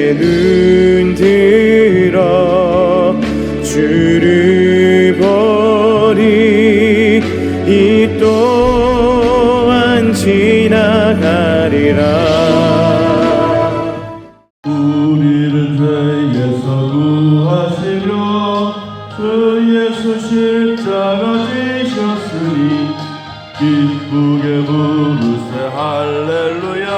내 눈 들어 주를 보리. 이 또한 지나가리라. 우리를 죄에서 구하시려 주 예수 십자가 지셨으니 기쁘게 부르세 할렐루야.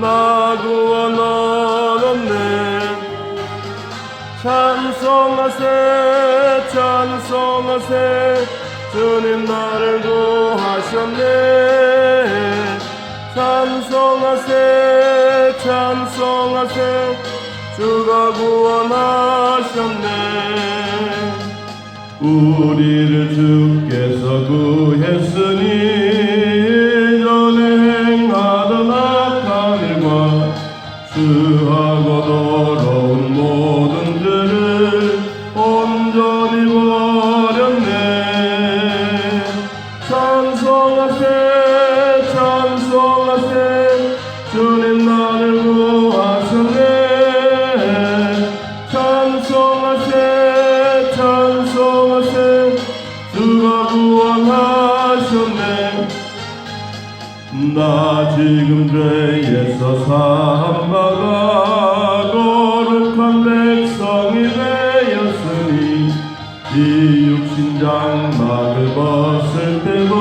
나 구원 얻었네. 찬송하세 찬송하세 주님 나를 구하셨네. 찬송하세 찬송하세 주가 구원하셨네. 우리를 주께서 구했으니 전에 행하던 악한 일과 수하고 더러운 모든 죄를 온전히 버렸네. 찬송하세 찬송하세 주님 나를 구하셨네. 찬송하세 찬송하세 주가 구원하셨네. 나 지금 죄에서 사함받아 거룩한 백성이 되었으니 이 육신 장막을 벗을 때도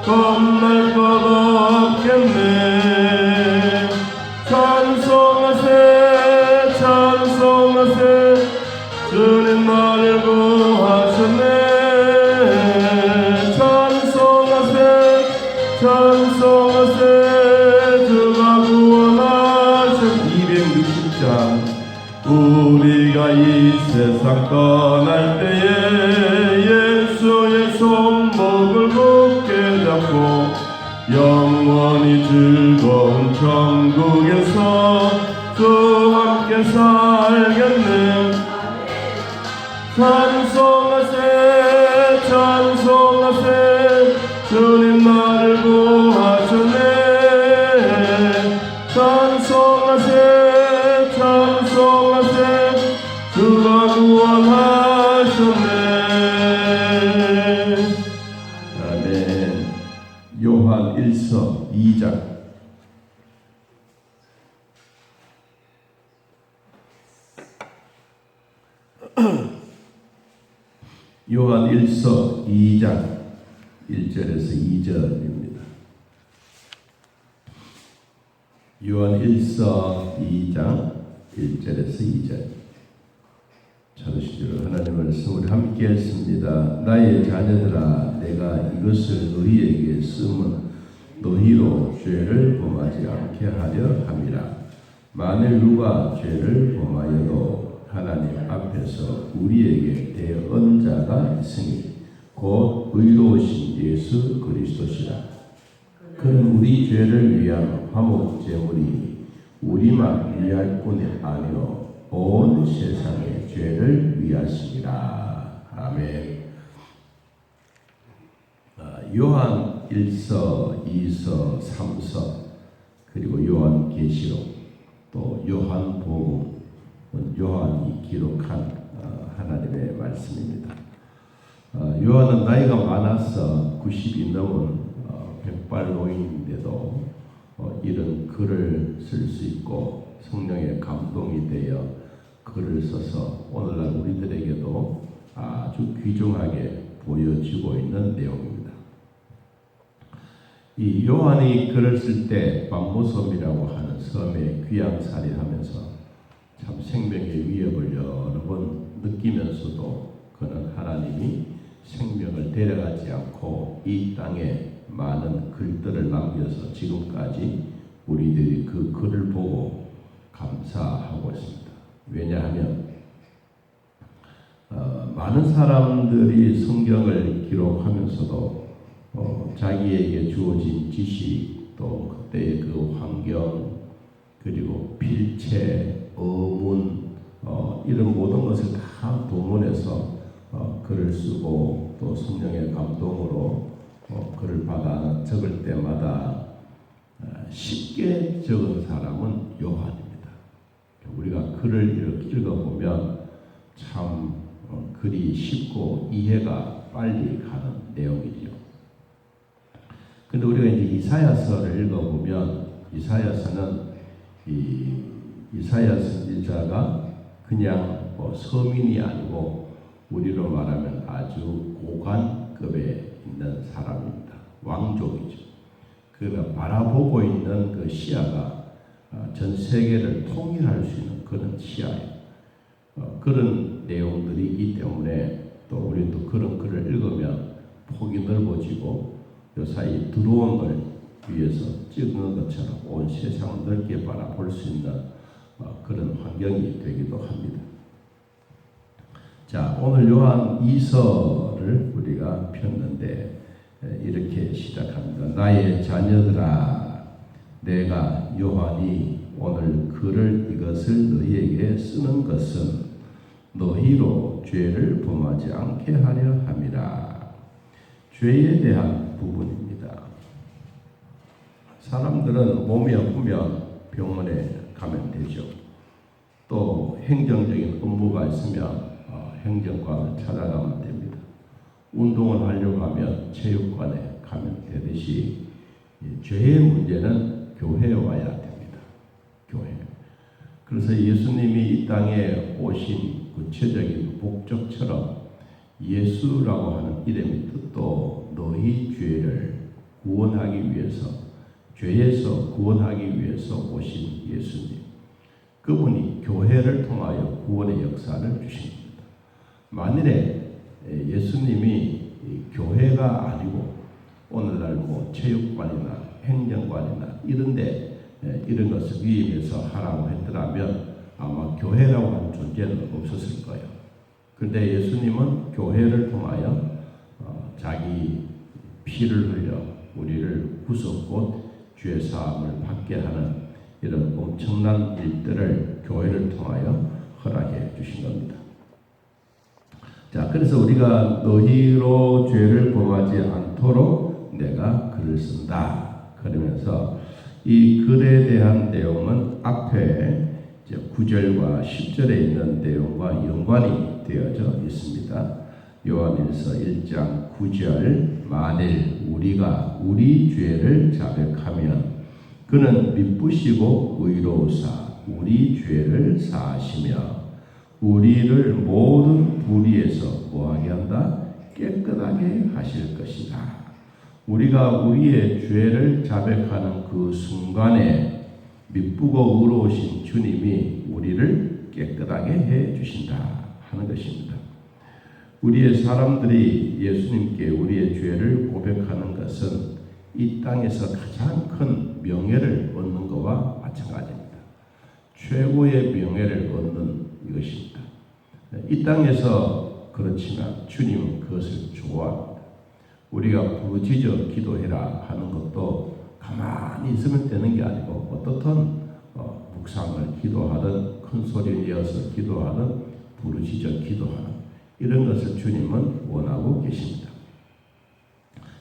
겁날 것 없겠네. 찬송하세 찬송하세 주님 나를 구하셨네. 찬송하세 찬송하세 주가 구원하셨네. 260장. 우리가 이 세상 떠날 때에 예수의 손목을 굳게 잡고 영원히 즐거운 천국에서 주와 함께 살겠네. 찬송하세 찬송하세 주님 나를 구하셨네. 찬송하세 찬송하세 주가 구원하셨네. 아멘. 요한 1서 2장. 요한 1서 2장 1절에서 2절입니다. 요한 1서 2장 1절에서 2절. 찾으시기를 하나님의 말씀을 함께 했습니다. 나의 자녀들아, 내가 이것을 너희에게 쓰면 너희로 죄를 범하지 않게 하려 함이라. 만일 누가 죄를 범하여도 하나님 앞에서 우리에게 대언자가 있으니 곧 의로우신 예수 그리스도시라. 그는 우리 죄를 위한 화목 제물이 우리만 위할 뿐이 아니요 온 세상의 죄를 위하시니라. 아멘. 요한 1서, 2서, 3서, 그리고 요한계시록, 또 요한복음, 요한이 기록한 하나님의 말씀입니다. 요한은 나이가 많아서 90이 넘은 백발노인인데도 이런 글을 쓸 수 있고 성령의 감동이 되어 글을 써서 오늘날 우리들에게도 아주 귀중하게 보여지고 있는 내용입니다. 이 요한이 글을 쓸 때 밤모섬이라고 하는 섬에 귀양살이 하면서 참 생명의 위협을 여러 번 느끼면서도 그는 하나님이 생명을 데려가지 않고 이 땅에 많은 글들을 남겨서 지금까지 우리들이 그 글을 보고 감사하고 있습니다. 왜냐하면 많은 사람들이 성경을 기록하면서도 자기에게 주어진 지식, 또 그때의 그 환경, 그리고 필체, 어문, 이런 모든 것을 다 동원해서 글을 쓰고 또 성령의 감동으로 글을 받아 적을 때마다 쉽게 적은 사람은 요한입니다. 읽어보면 참 글이 쉽고 이해가 빨리 가는 내용이죠. 근데 우리가 이제 이사야서를 읽어보면 이사야서는 이사야 선지자가 그냥 서민이 아니고 우리로 말하면 아주 고관급에 있는 사람입니다. 왕족이죠. 그가 바라보고 있는 그 시야가 전 세계를 통일할 수 있는 그런 시야예요. 그런 내용들이 있기 때문에 또 우리도 그런 글을 읽으면 폭이 넓어지고 요사이 들어온 걸 위해서 찍는 것처럼 온 세상을 넓게 바라볼 수 있는 그런 환경이 되기도 합니다. 자, 오늘 요한 2서를 우리가 폈는데 이렇게 시작합니다. 나의 자녀들아, 내가 요한이 오늘 글을 이것을 너희에게 쓰는 것은 너희로 죄를 범하지 않게 하려 함이라. 죄에 대한 부분입니다. 사람들은 몸이 아프면 병원에 가면 되죠. 또 행정적인 업무가 있으면 행정관을 찾아가면 됩니다. 운동을 하려고 하면 체육관에 가면 되듯이 죄의 문제는 교회에 와야 됩니다. 교회. 그래서 예수님이 이 땅에 오신 구체적인 목적처럼 예수라고 하는 이름의 뜻도 너희 죄를 구원하기 위해서, 죄에서 구원하기 위해서 오신 예수님. 그분이 교회를 통하여 구원의 역사를 주십니다. 만일에 예수님이 교회가 아니고 오늘날 체육관이나 행정관이나 이런데 이런 것을 위임해서 하라고 했더라면 아마 교회라고 하는 존재는 없었을 거예요. 그런데 예수님은 교회를 통하여 자기 피를 흘려 우리를 구속곧 죄 사함을 받게 하는 이런 엄청난 일들을 교회를 통하여 허락해 주신 겁니다. 자, 그래서 우리가 너희로 죄를 범하지 않도록 내가 글을 쓴다. 그러면서 이 글에 대한 내용은 앞에 9절과 10절에 있는 내용과 연관이 되어져 있습니다. 요한일서 1장 9절 만일 우리가 우리 죄를 자백하면 그는 미쁘시고 의로우사 우리 죄를 사하시며 우리를 모든 불의에서 뭐하게 한다? 깨끗하게 하실 것이다. 우리가 우리의 죄를 자백하는 그 순간에 미쁘고 의로우신 주님이 우리를 깨끗하게 해 주신다 하는 것입니다. 우리의 사람들이 예수님께 우리의 죄를 고백하는 것은 이 땅에서 가장 큰 명예를 얻는 것과 마찬가지입니다. 최고의 명예를 얻는 이것입니다. 이 땅에서 그렇지만 주님은 그것을 좋아합니다. 우리가 부르짖어 기도해라 하는 것도 가만히 있으면 되는 게 아니고 어떻든 묵상을 기도하든 큰 소리 내어서 기도하든 부르짖어 기도하는 이런 것을 주님은 원하고 계십니다.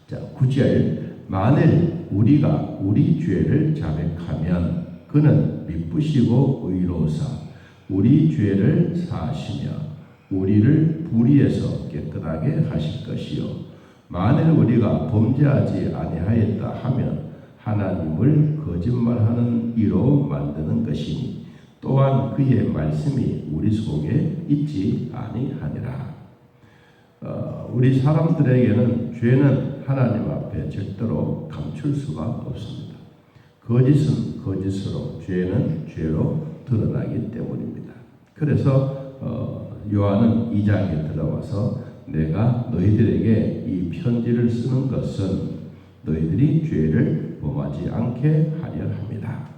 자, 9절 만일 우리가 우리 죄를 자백하면 그는 미쁘시고 의로우사 우리 죄를 사하시며 우리를 불의에서 깨끗하게 하실 것이요 만일 우리가 범죄하지 아니하였다 하면 하나님을 거짓말하는 이로 만드는 것이니 또한 그의 말씀이 우리 속에 있지 아니하니라. 우리 사람들에게는 죄는 하나님 앞에 절대로 감출 수가 없습니다. 거짓은 거짓으로, 죄는 죄로 드러나기 때문입니다. 그래서 요한은 2장에 들어와서 내가 너희들에게 이 편지를 쓰는 것은 너희들이 죄를 범하지 않게 하려 합니다.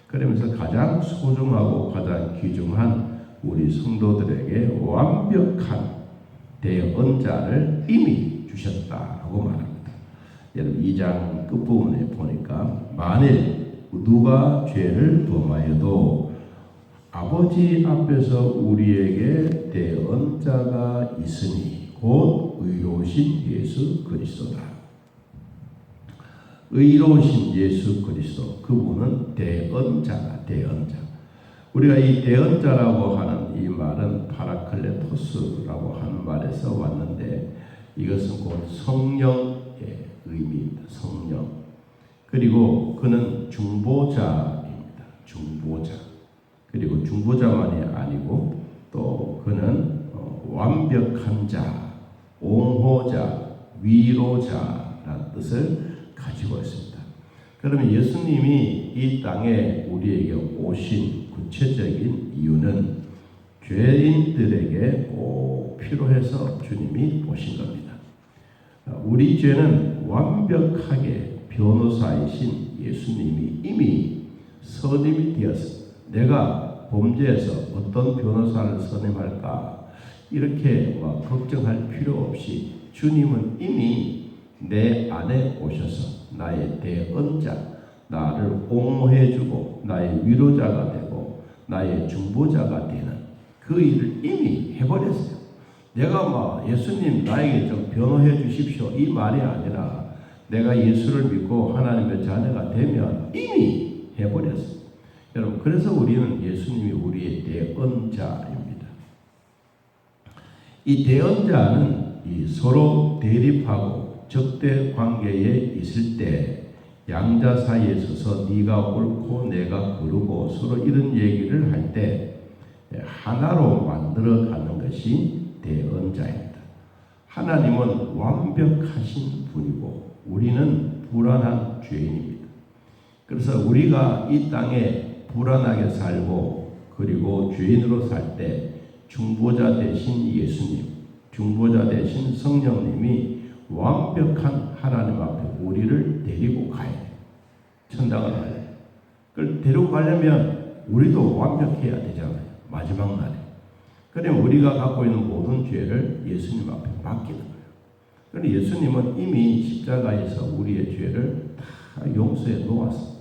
그러면서 가장 소중하고 가장 귀중한 우리 성도들에게 완벽한 대언자를 이미 주셨다고 말합니다. 여러분 2장 끝부분에 보니까 만일 누가 죄를 범하여도 아버지 앞에서 우리에게 대언자가 있으니 곧 의로우신 예수 그리스도다. 의로우신 예수 그리스도 그분은 대언자가 대언자. 우리가 이 대언자라고 하는 이 말은 파라클레토스라고 하는 말에서 왔는데 이것은 곧 성령의 의미입니다. 성령. 그리고 그는 중보자입니다. 중보자. 그리고 중보자만이 아니고 또 그는 완벽한 자, 옹호자, 위로자라는 뜻을 가지고 있습니다. 그러면 예수님이 이 땅에 우리에게 오신 구체적인 이유는 죄인들에게 꼭 필요해서 주님이 오신 겁니다. 우리 죄는 완벽하게 변호사이신 예수님이 이미 선임이 되었습니다. 내가 범죄해서 어떤 변호사를 선임할까 이렇게 걱정할 필요 없이 주님은 이미 내 안에 오셔서 나의 대언자, 나를 옹호해주고 나의 위로자가 되고 나의 중보자가 되는 그 일을 이미 해버렸어요. 내가 예수님 나에게 좀 변호해 주십시오 이 말이 아니라 내가 예수를 믿고 하나님의 자녀가 되면 이미 해버렸어요. 여러분, 그래서 우리는 예수님이 우리의 대언자입니다. 이 대언자는 서로 대립하고 적대 관계에 있을 때 양자 사이에 서서 네가 옳고 내가 그르고 서로 이런 얘기를 할 때 하나로 만들어가는 것이 대언자입니다. 하나님은 완벽하신 분이고 우리는 불안한 죄인입니다. 그래서 우리가 이 땅에 불안하게 살고 그리고 죄인으로 살 때 중보자 대신 예수님, 중보자 대신 성령님이 완벽한 하나님 앞에 우리를 데리고 가야 돼요. 천당을 가야 돼요. 그걸 데리고 가려면 우리도 완벽해야 되잖아요. 마지막 날에. 그러면 우리가 갖고 있는 모든 죄를 예수님 앞에 맡기는 거예요. 그런데 예수님은 이미 십자가에서 우리의 죄를 다 용서해 놓았습니다.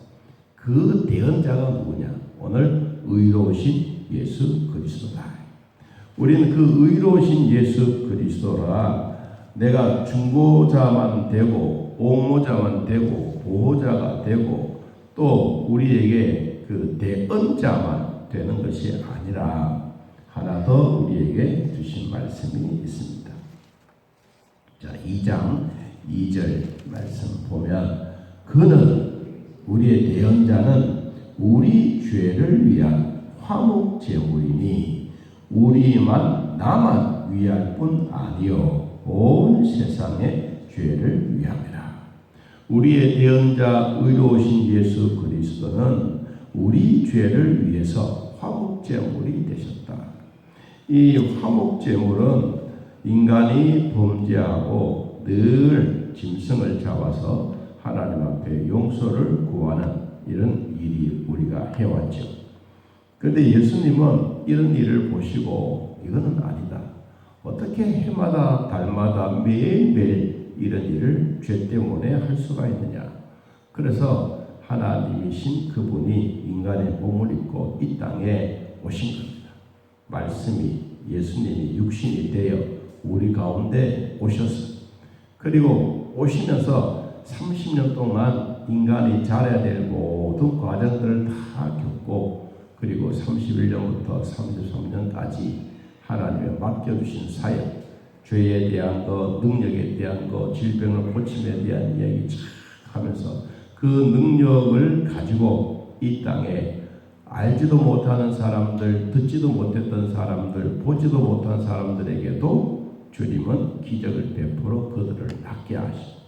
그 대언자가 누구냐? 오늘 의로우신 예수 그리스도다. 우리는 그 의로우신 예수 그리스도라 내가 중보자만 되고 옹호자만 되고 보호자가 되고 또 우리에게 그 대언자만 되는 것이 아니라 하나 더 우리에게 주신 말씀이 있습니다. 자, 2장 2절 말씀 보면 그는 우리의 대언자는 우리 죄를 위한 화목 제물이니 나만 위할 뿐 아니요 온 세상의 죄를 위함이라. 우리의 대언자 의로우신 예수 그리스도는 우리 죄를 위해서 화목 제물이 되셨다. 이 화목 제물은 인간이 범죄하고 늘 짐승을 잡아서 하나님 앞에 용서를 구하는 이런 일이 우리가 해왔죠. 그런데 예수님은 이런 일을 보시고 이거는 아니다. 어떻게 해마다 달마다 매일매일 이런 일을 죄 때문에 할 수가 있느냐. 그래서 하나님이신 그분이 인간의 몸을 입고 이 땅에 오신 겁니다. 말씀이 예수님이 육신이 되어 우리 가운데 오셨어요. 그리고 오시면서 30년 동안 인간이 잘해야 될 모든 과정들을 다 겪고 그리고 31년부터 33년까지 하나님의 맡겨주신 사역, 죄에 대한 것, 능력에 대한 것, 질병을 고침에 대한 이야기 쫙 하면서 그 능력을 가지고 이 땅에 알지도 못하는 사람들, 듣지도 못했던 사람들, 보지도 못한 사람들에게도 주님은 기적을 베풀어 그들을 낫게 하시고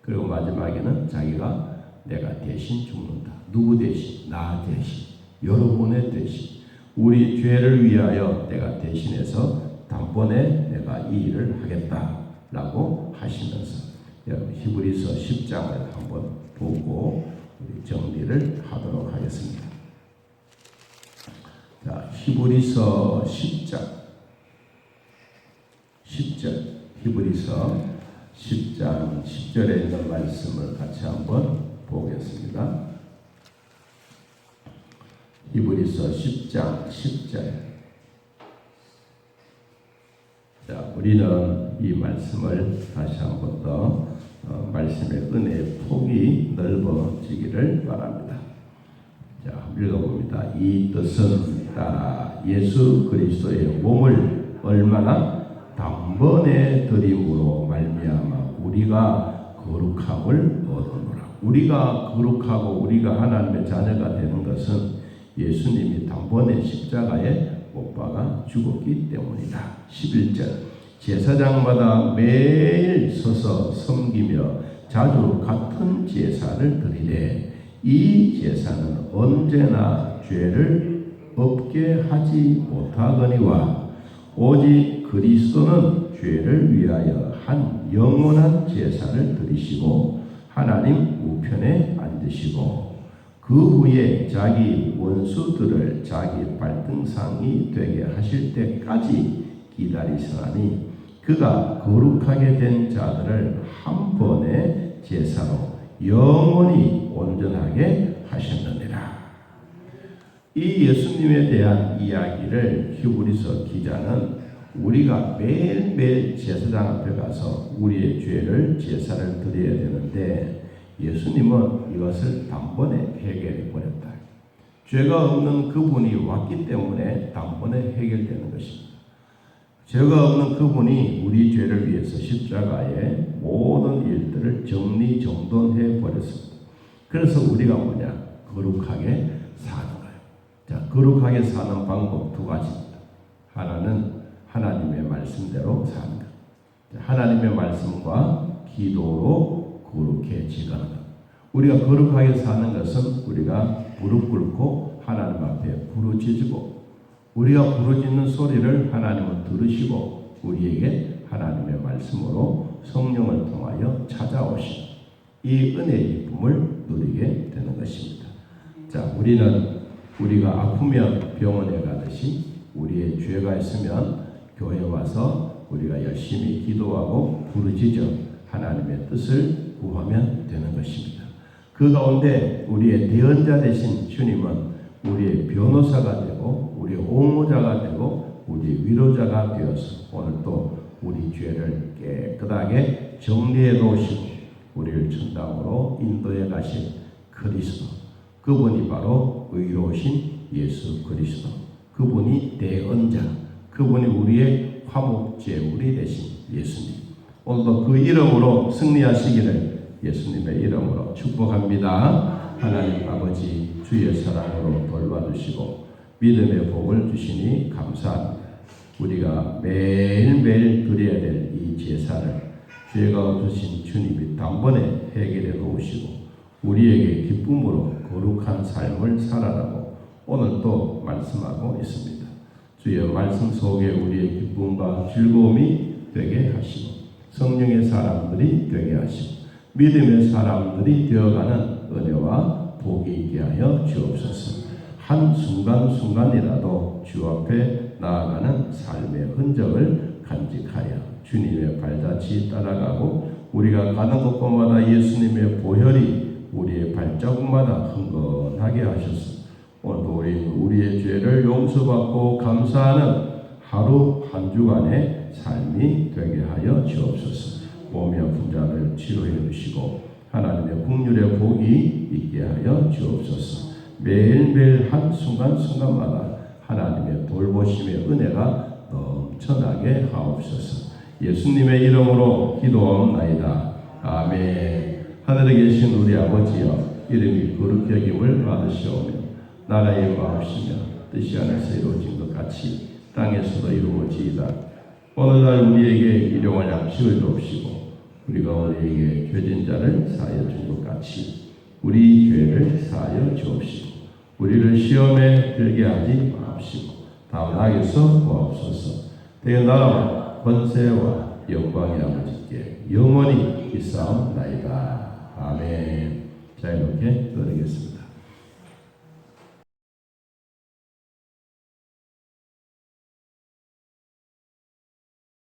그리고 마지막에는 자기가 내가 대신 죽는다. 누구 대신? 나 대신. 여러분의 대신. 우리 죄를 위하여 내가 대신해서 단번에 내가 이 일을 하겠다라고 하시면서 여러분 히브리서 10장을 한번 보고 우리 정리를 하도록 하겠습니다. 자, 히브리서 10장 10절 히브리서 10장 10절에 있는 말씀을 같이 한번 보겠습니다. 히브리서 10장 10절. 자, 우리는 이 말씀을 다시 한번 더 말씀의 은혜의 폭이 넓어지기를 바랍니다. 자, 읽어봅니다. 이 뜻은 따라 예수 그리스도의 몸을 얼마나 단번에 드림으로 말미암아 우리가 거룩함을 얻으노라. 우리가 거룩하고 우리가 하나님의 자녀가 되는 것은 예수님이 단번에 십자가에 못 박아 죽었기 때문이다. 11절 제사장마다 매일 서서 섬기며 자주 같은 제사를 드리되 이 제사는 언제나 죄를 없게 하지 못하거니와 오직 그리스도는 죄를 위하여 한 영원한 제사를 드리시고 하나님 우편에 앉으시고 그 후에 자기 원수들을 자기 발등상이 되게 하실 때까지 기다리시나니 그가 거룩하게 된 자들을 한 번의 제사로 영원히 온전하게 하셨느니라. 이 예수님에 대한 이야기를 히브리서 기자는 우리가 매일매일 제사장 앞에 가서 우리의 죄를 제사를 드려야 되는데 예수님은 이것을 단번에 해결해 버렸다. 죄가 없는 그분이 왔기 때문에 단번에 해결되는 것입니다. 죄가 없는 그분이 우리 죄를 위해서 십자가에 모든 일들을 정리정돈해 버렸습니다. 그래서 우리가 뭐냐? 거룩하게 사는 거예요. 자, 거룩하게 사는 방법 두 가지입니다. 하나는 하나님의 말씀대로 사는 것. 하나님의 말씀과 기도로 거룩해지는 것. 우리가 거룩하게 사는 것은 우리가 무릎 꿇고 하나님 앞에 부르짖고 우리가 부르짖는 소리를 하나님은 들으시고 우리에게 하나님의 말씀으로 성령을 통하여 찾아오신 이 은혜의 기쁨을 누리게 되는 것입니다. 자, 우리가 아프면 병원에 가듯이 우리의 죄가 있으면 교회 와서 우리가 열심히 기도하고 부르짖어 하나님의 뜻을 구하면 되는 것입니다. 그 가운데 우리의 대언자 되신 주님은 우리의 변호사가 되고 우리의 옹호자가 되고 우리의 위로자가 되어서 오늘 또 우리 죄를 깨끗하게 정리해 놓으시고 우리를 천당으로 인도해 가신 그리스도, 그분이 바로 의로우신 예수 그리스도, 그분이 대언자, 그분이 우리의 화목제물이 되신 예수님. 오늘도 그 이름으로 승리하시기를 예수님의 이름으로 축복합니다. 하나님 아버지 주의 사랑으로 돌봐주시고 믿음의 복을 주시니 감사합니다. 우리가 매일매일 드려야 될 이 제사를 죄가 없으신 주님이 단번에 해결해 놓으시고 우리에게 기쁨으로 거룩한 삶을 살아라고 오늘 또 말씀하고 있습니다. 주의 말씀 속에 우리의 기쁨과 즐거움이 되게 하시고 성령의 사람들이 되게 하시고 믿음의 사람들이 되어가는 은혜와 복이 있게 하여 주옵소서. 한 순간순간이라도 주 앞에 나아가는 삶의 흔적을 간직하여 주님의 발자취 따라가고 우리가 가는 곳곳마다 예수님의 보혈이 우리의 발자국마다 흥건하게 하셔서 오늘도 우리의 죄를 용서받고 감사하는 하루 한 주간의 삶이 되게 하여 주옵소서. 몸이 아픈 자를 치료해 주시고 하나님의 긍휼의 복이 있게 하여 주옵소서. 매일매일 한 순간순간마다 하나님의 돌보심의 은혜가 넘쳐나게 하옵소서. 예수님의 이름으로 기도하옵나이다. 아멘. 하늘에 계신 우리 아버지여, 이름이 거룩히 여김을 받으시오며 나라의 마옵시며 뜻이 하늘에서 이루어진 것 같이 땅에서도 이루어지이다. 오늘날 우리에게 일용할 양식을 주옵시고 우리가 우리에게 죄진 자를 사하여 준 것 같이 우리 죄를 사하여 주옵시고 우리를 시험에 들게 하지 마옵시고 다만 악에서 구하옵소서. 대의 나라와 권세와 영광이 아버지께 영원히 있사옵나이다. 아멘. 자, 이렇게